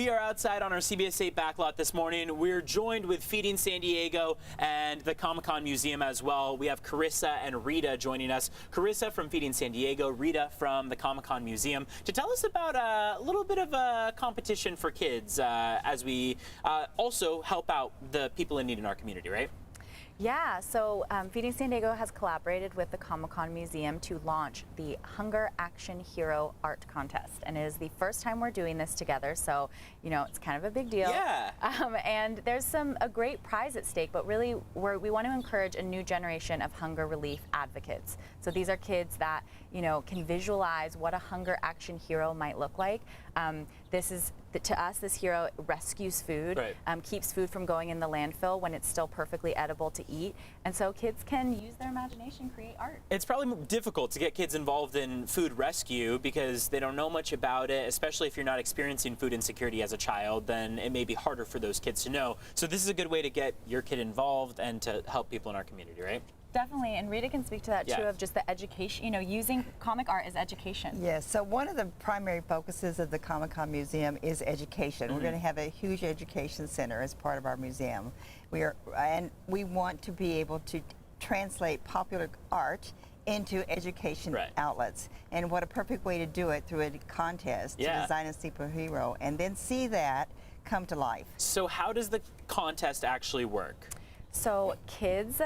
We are outside on our CBS 8 backlot this morning. We're joined with Feeding San Diego and the Comic-Con Museum as well. We have Carissa and Rita joining us. Carissa from Feeding San Diego, Rita from the Comic-Con Museum, to tell us about a little bit of a competition for kids as we also help out the people in need in our community, right? Yeah, so Feeding San Diego has collaborated with the Comic-Con Museum to launch the Hunger Action Hero Art Contest. And it is the first time we're doing this together, so, you know, it's kind of a big deal. Yeah. And there's a great prize at stake, but really we want to encourage a new generation of hunger relief advocates. So these are kids that, you know, can visualize what a hunger action hero might look like. To us, this hero rescues food, right. Keeps food from going in the landfill when it's still perfectly edible to eat. And so kids can use their imagination, create art. It's probably difficult to get kids involved in food rescue because they don't know much about it, especially if you're not experiencing food insecurity as a child, then it may be harder for those kids to know. So this is a good way to get your kid involved and to help people in our community, right? Definitely, and Rita can speak to that too, Yeah. of just the education, you know, using comic art as education. Yes, so one of the primary focuses of the Comic-Con Museum is education. Mm-hmm. We're going to have a huge education center as part of our museum. We want to be able to translate popular art into education right. outlets. And what a perfect way to do it, through a contest to design a superhero and then see that come to life. So how does the contest actually work? So kids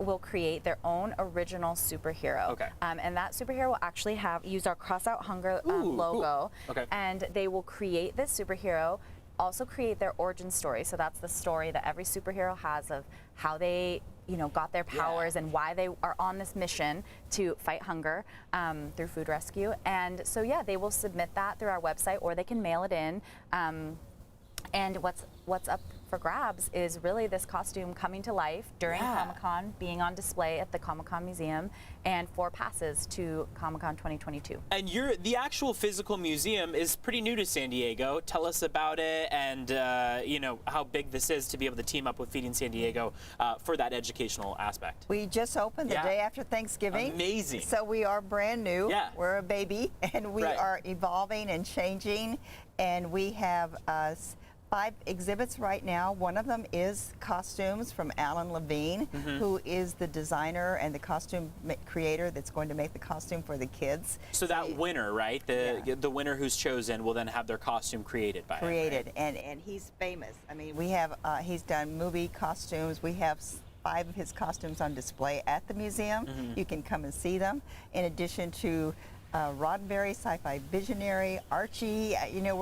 will create their own original superhero. Okay. And that superhero will actually use our Cross Out Hunger logo. Cool. Okay. And they will create this superhero, also create their origin story. So that's the story that every superhero has of how they, you know, got their powers and why they are on this mission to fight hunger through food rescue. And so yeah, they will submit that through our website, or they can mail it in. And what's up for grabs is really this costume coming to life during Comic-Con, being on display at the Comic-Con Museum, and 4 passes to Comic-Con 2022. And the actual physical museum is pretty new to San Diego. Tell us about it and you know, how big this is to be able to team up with Feeding San Diego for that educational aspect. We just opened the day after Thanksgiving. Amazing. So we are brand new. Yeah. We're a baby, and we are evolving and changing, and we have 5 exhibits right now. One of them is costumes from Alan Levine, who is the designer and the costume creator that's going to make the costume for the kids. So that winner, right? The winner who's chosen will then have their costume created by him, right? And he's famous. I mean, we have he's done movie costumes. We have 5 of his costumes on display at the museum. You can come and see them. In addition to Roddenberry, Sci-Fi Visionary, Archie, you know,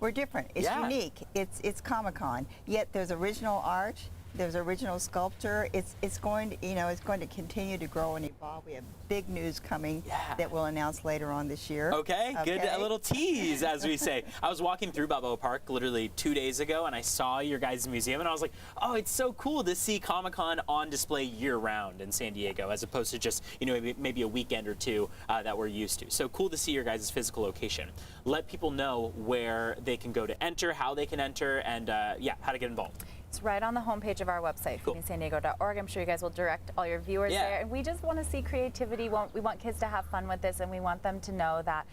we're different. It's unique. It's Comic-Con. Yet there's original art. There's original sculpture. It's going to continue to grow and evolve. We have big news coming that we'll announce later on this year. Okay, good. A little tease, as we say. I was walking through Balboa Park literally 2 days ago, and I saw your guys' museum, and I was like, oh, it's so cool to see Comic-Con on display year-round in San Diego, as opposed to just, you know, maybe a weekend or two that we're used to. So cool to see your guys' physical location. Let people know where they can go to enter, how they can enter, and how to get involved. It's right on the homepage of our website, feedingsandiego.org. I'm sure you guys will direct all your viewers there. And we just want to see creativity. We want kids to have fun with this, and we want them to know that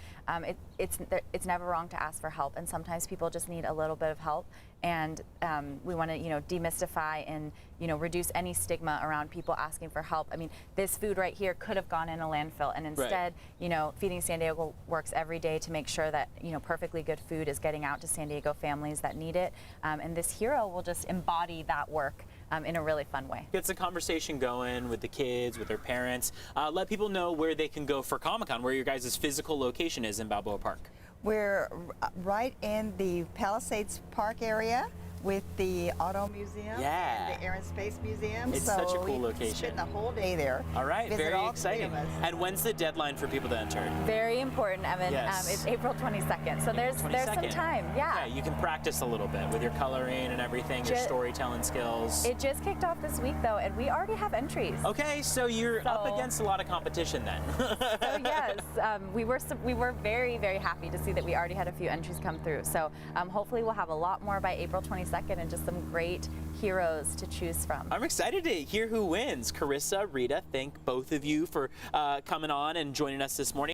it's never wrong to ask for help. And sometimes people just need a little bit of help. And we want to, you know, demystify and, you know, reduce any stigma around people asking for help. I mean, this food right here could have gone in a landfill, and instead, you know, Feeding San Diego works every day to make sure that, you know, perfectly good food is getting out to San Diego families that need it. And this hero will just embody that work in a really fun way. Gets a conversation going with the kids, with their parents. Let people know where they can go for Comic-Con, where your guys' physical location is in Balboa Park. We're right in the Palisades Park area with the Auto Museum and the Air and Space Museum. It's such a cool location. Spend the whole day there. All right, very exciting. And when's the deadline for people to enter? Very important, Evan. Yes. It's April 22nd, so there's some time. Yeah. You can practice a little bit with your coloring and everything, your storytelling skills. It just kicked off this week, though, and we already have entries. Okay, so you're up against a lot of competition then. So yes, we were very, very happy to see that we already had a few entries come through. So hopefully we'll have a lot more by April 22nd. And just some great heroes to choose from. I'm excited to hear who wins. Carissa, Rita, thank both of you for coming on and joining us this morning.